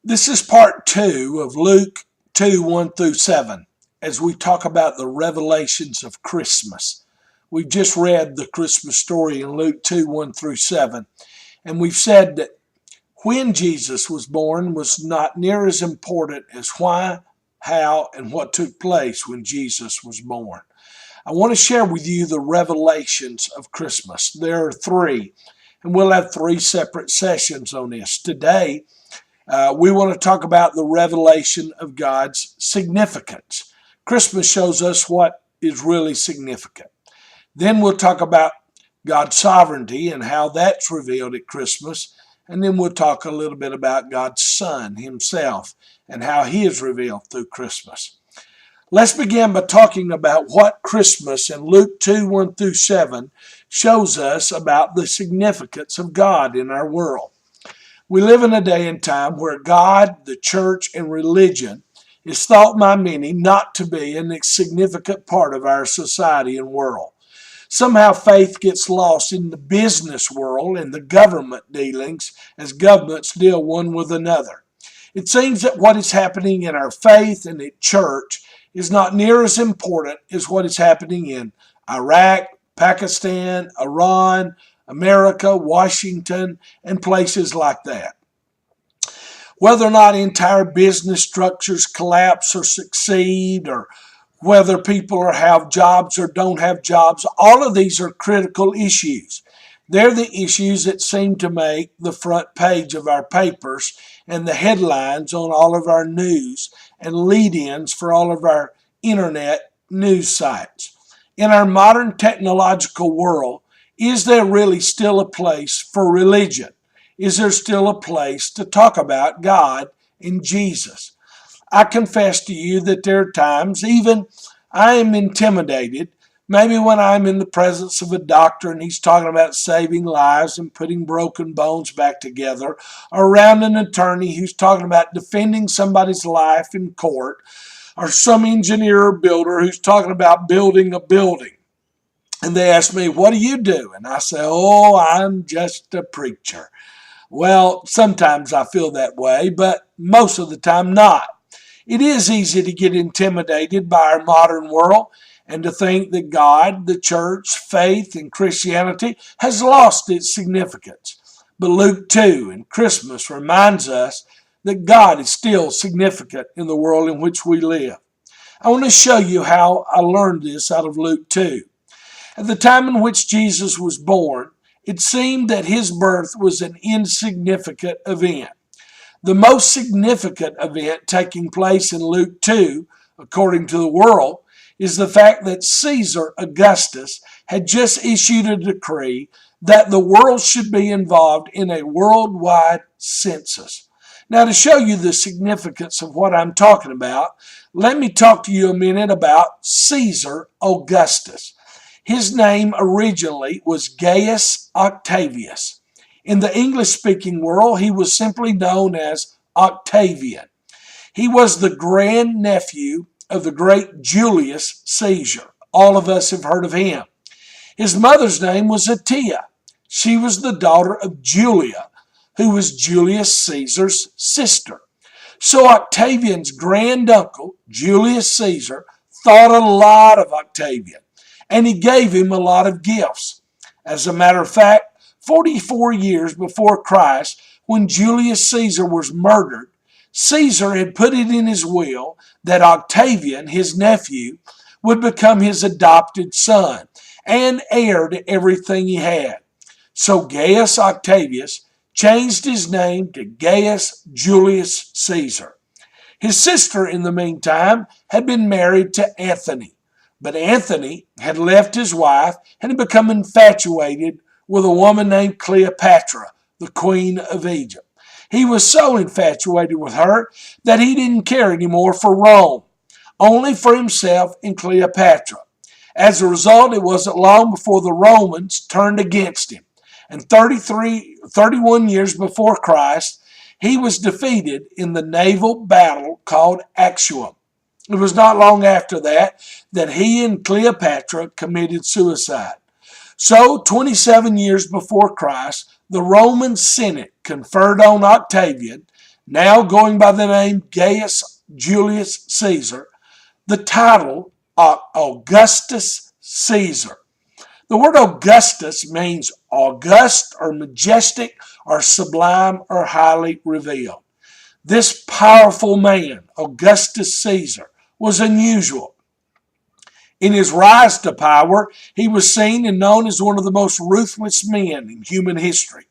This is part 2 of Luke 2, 1 through 7, as we talk about the revelations of Christmas. We've just read the Christmas story in Luke 2, 1 through 7, and we've said that when Jesus was born was not near as important as why, how, and what took place when Jesus was born. I want to share with you the revelations of Christmas. There are 3, and we'll have 3 separate sessions on this. Today, we want to talk about the revelation of God's significance. Christmas shows us what is really significant. Then we'll talk about God's sovereignty and how that's revealed at Christmas. And then we'll talk a little bit about God's Son himself and how he is revealed through Christmas. Let's begin by talking about what Christmas in Luke 2, 1 through 7 shows us about the significance of God in our world. We live in a day and time where God, the church, and religion is thought by many not to be an insignificant part of our society and world. Somehow faith gets lost in the business world and the government dealings as governments deal one with another. It seems that what is happening in our faith and at church is not near as important as what is happening in Iraq, Pakistan, Iran, America, Washington, and places like that. Whether or not entire business structures collapse or succeed, or whether people have jobs or don't have jobs, all of these are critical issues. They're the issues that seem to make the front page of our papers and the headlines on all of our news and lead-ins for all of our internet news sites. In our modern technological world, is there really still a place for religion? Is there still a place to talk about God and Jesus? I confess to you that there are times even I am intimidated, maybe when I'm in the presence of a doctor and he's talking about saving lives and putting broken bones back together, or around an attorney who's talking about defending somebody's life in court, or some engineer or builder who's talking about building a building. And they ask me, what do you do? And I say, oh, I'm just a preacher. Well, sometimes I feel that way, but most of the time not. It is easy to get intimidated by our modern world and to think that God, the church, faith, and Christianity has lost its significance. But Luke 2 and Christmas reminds us that God is still significant in the world in which we live. I want to show you how I learned this out of Luke 2. At the time in which Jesus was born, it seemed that his birth was an insignificant event. The most significant event taking place in Luke 2, according to the world, is the fact that Caesar Augustus had just issued a decree that the world should be involved in a worldwide census. Now, to show you the significance of what I'm talking about, let me talk to you a minute about Caesar Augustus. His name originally was Gaius Octavius. In the English-speaking world, he was simply known as Octavian. He was the grandnephew of the great Julius Caesar. All of us have heard of him. His mother's name was Atia. She was the daughter of Julia, who was Julius Caesar's sister. So Octavian's granduncle, Julius Caesar, thought a lot of Octavian, and he gave him a lot of gifts. As a matter of fact, 44 years before Christ, when Julius Caesar was murdered, Caesar had put it in his will that Octavian, his nephew, would become his adopted son and heir to everything he had. So Gaius Octavius changed his name to Gaius Julius Caesar. His sister, in the meantime, had been married to Anthony. But Anthony had left his wife and had become infatuated with a woman named Cleopatra, the queen of Egypt. He was so infatuated with her that he didn't care anymore for Rome, only for himself and Cleopatra. As a result, it wasn't long before the Romans turned against him. And 31 years before Christ, he was defeated in the naval battle called Actium. It was not long after that he and Cleopatra committed suicide. So, 27 years before Christ, the Roman Senate conferred on Octavian now going by the name Gaius Julius Caesar, the title Augustus Caesar. The word Augustus means august or majestic or sublime or highly revealed. This powerful man, Augustus Caesar, was unusual. In his rise to power, he was seen and known as one of the most ruthless men in human history.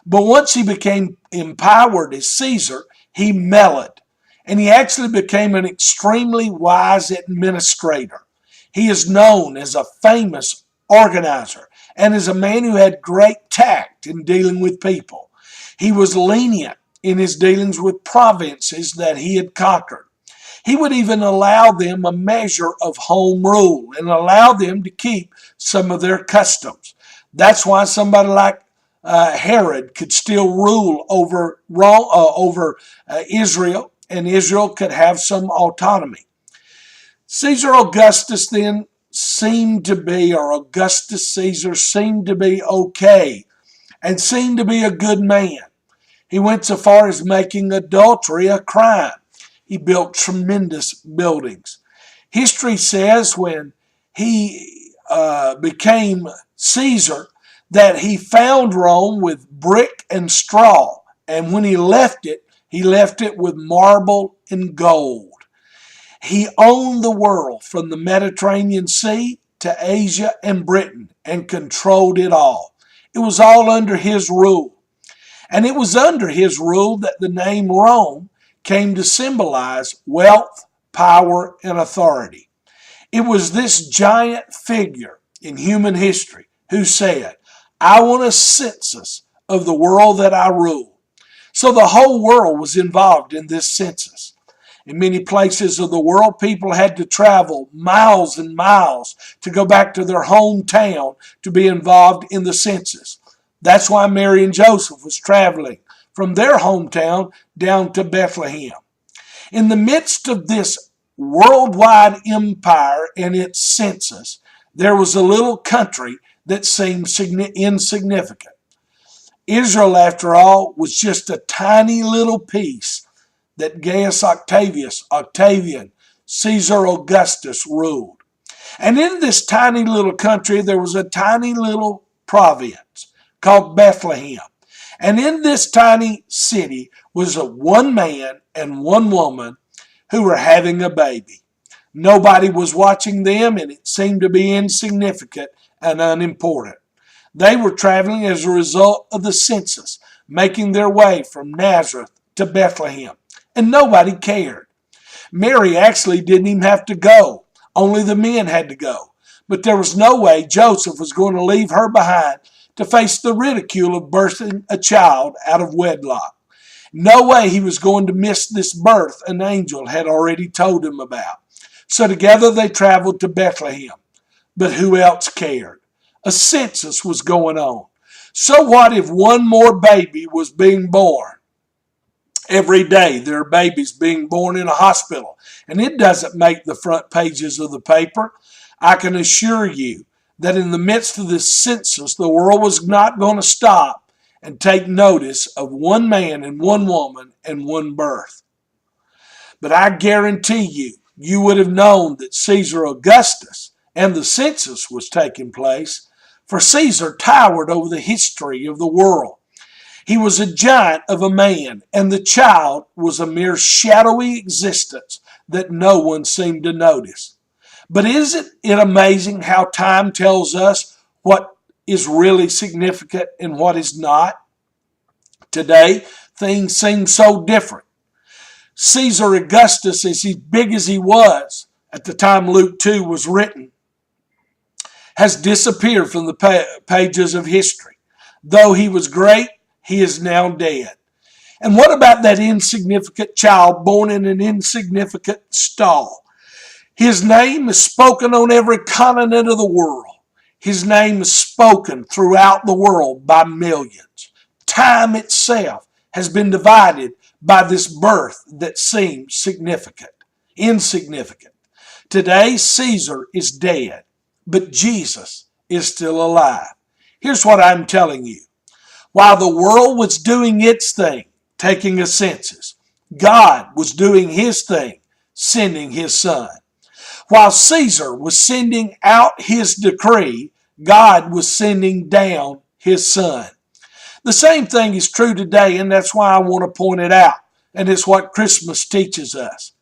But once he became empowered as Caesar, he mellowed, and he actually became an extremely wise administrator. He is known as a famous organizer and as a man who had great tact in dealing with people. He was lenient in his dealings with provinces that he had conquered. He would even allow them a measure of home rule and allow them to keep some of their customs. That's why somebody like Herod could still rule over Israel, and Israel could have some autonomy. Caesar Augustus then Augustus Caesar seemed to be okay and seemed to be a good man. He went so far as making adultery a crime. He built tremendous buildings. History says when he became Caesar that he found Rome with brick and straw, and when he left it with marble and gold. He owned the world from the Mediterranean Sea to Asia and Britain and controlled it all. It was all under his rule. And it was under his rule that the name Rome came to symbolize wealth, power, and authority. It was this giant figure in human history who said, I want a census of the world that I rule. So the whole world was involved in this census. In many places of the world, people had to travel miles and miles to go back to their hometown to be involved in the census. That's why Mary and Joseph was traveling from their hometown down to Bethlehem. In the midst of this worldwide empire and its census, there was a little country that seemed insignificant. Israel, after all, was just a tiny little piece that Gaius Octavian, Caesar Augustus ruled. And in this tiny little country, there was a tiny little province called Bethlehem. And in this tiny city was one man and one woman who were having a baby. Nobody was watching them, and it seemed to be insignificant and unimportant. They were traveling as a result of the census, making their way from Nazareth to Bethlehem, and nobody cared. Mary actually didn't even have to go. Only the men had to go. But there was no way Joseph was going to leave her behind to face the ridicule of birthing a child out of wedlock. No way he was going to miss this birth an angel had already told him about. So together they traveled to Bethlehem. But who else cared? A census was going on. So what if one more baby was being born? Every day there are babies being born in a hospital, and it doesn't make the front pages of the paper. I can assure you that in the midst of this census, the world was not going to stop and take notice of one man and one woman and one birth. But I guarantee you, you would have known that Caesar Augustus and the census was taking place, for Caesar towered over the history of the world. He was a giant of a man, and the child was a mere shadowy existence that no one seemed to notice. But isn't it amazing how time tells us what is really significant and what is not? Today, things seem so different. Caesar Augustus, as big as he was at the time Luke 2 was written, has disappeared from the pages of history. Though he was great, he is now dead. And what about that insignificant child born in an insignificant stall? His name is spoken on every continent of the world. His name is spoken throughout the world by millions. Time itself has been divided by this birth that seems insignificant. Today, Caesar is dead, but Jesus is still alive. Here's what I'm telling you. While the world was doing its thing, taking a census, God was doing his thing, sending his son. While Caesar was sending out his decree, God was sending down his son. The same thing is true today, and that's why I want to point it out. And it's what Christmas teaches us.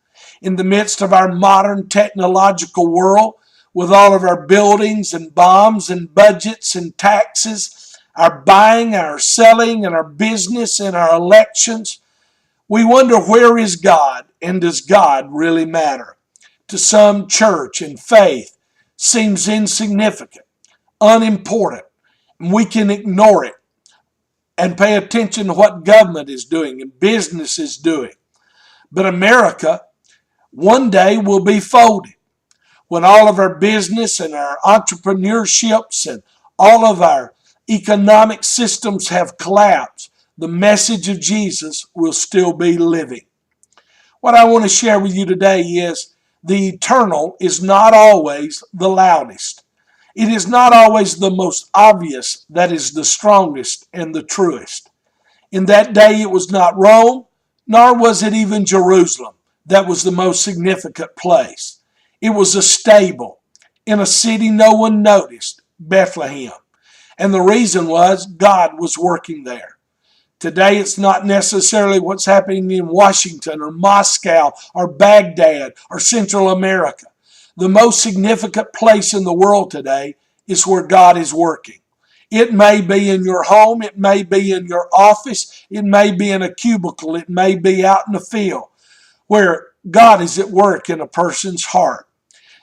In the midst of our modern technological world, with all of our buildings and bombs and budgets and taxes, our buying, our selling, and our business and our elections, we wonder, where is God, and does God really matter? To some, church and faith seems insignificant, unimportant, and we can ignore it and pay attention to what government is doing and business is doing. But America one day will be folded when all of our business and our entrepreneurships and all of our economic systems have collapsed. The message of Jesus will still be living. What I want to share with you today is the eternal is not always the loudest. It is not always the most obvious that is the strongest and the truest. In that day it was not Rome, nor was it even Jerusalem that was the most significant place. It was a stable in a city no one noticed, Bethlehem. And the reason was God was working there. Today it's not necessarily what's happening in Washington or Moscow or Baghdad or Central America. The most significant place in the world today is where God is working. It may be in your home, it may be in your office, it may be in a cubicle, it may be out in the field, where God is at work in a person's heart.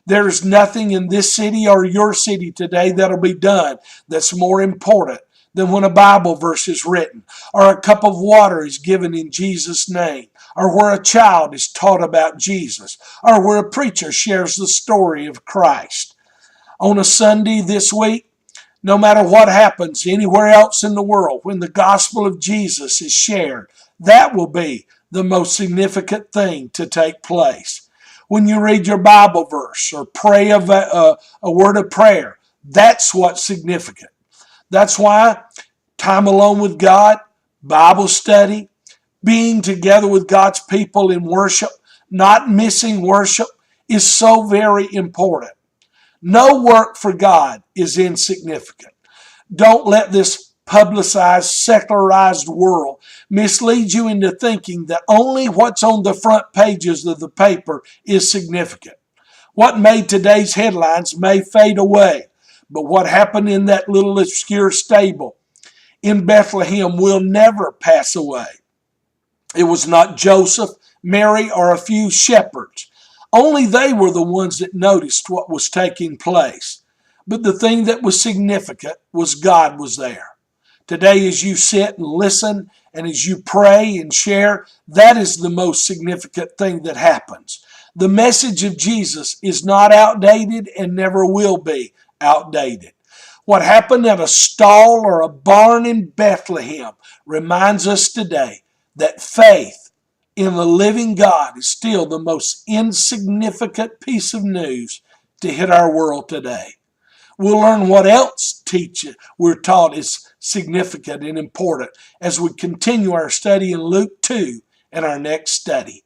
There is nothing in this city or your city today that'll be done that's more important than when a Bible verse is written, or a cup of water is given in Jesus' name, or where a child is taught about Jesus, or where a preacher shares the story of Christ. On a Sunday this week, no matter what happens anywhere else in the world, when the gospel of Jesus is shared, that will be the most significant thing to take place. When you read your Bible verse or pray a word of prayer, that's what's significant. That's why time alone with God, Bible study, being together with God's people in worship, not missing worship, is so very important. No work for God is insignificant. Don't let this publicized, secularized world mislead you into thinking that only what's on the front pages of the paper is significant. What made today's headlines may fade away, but what happened in that little obscure stable in Bethlehem will never pass away. It was not Joseph, Mary, or a few shepherds. Only they were the ones that noticed what was taking place. But the thing that was significant was God was there. Today, as you sit and listen and as you pray and share, that is the most significant thing that happens. The message of Jesus is not outdated and never will be outdated. What happened at a stall or a barn in Bethlehem reminds us today that faith in the living God is still the most insignificant piece of news to hit our world today. We'll learn what else we're taught is significant and important as we continue our study in Luke 2 in our next study.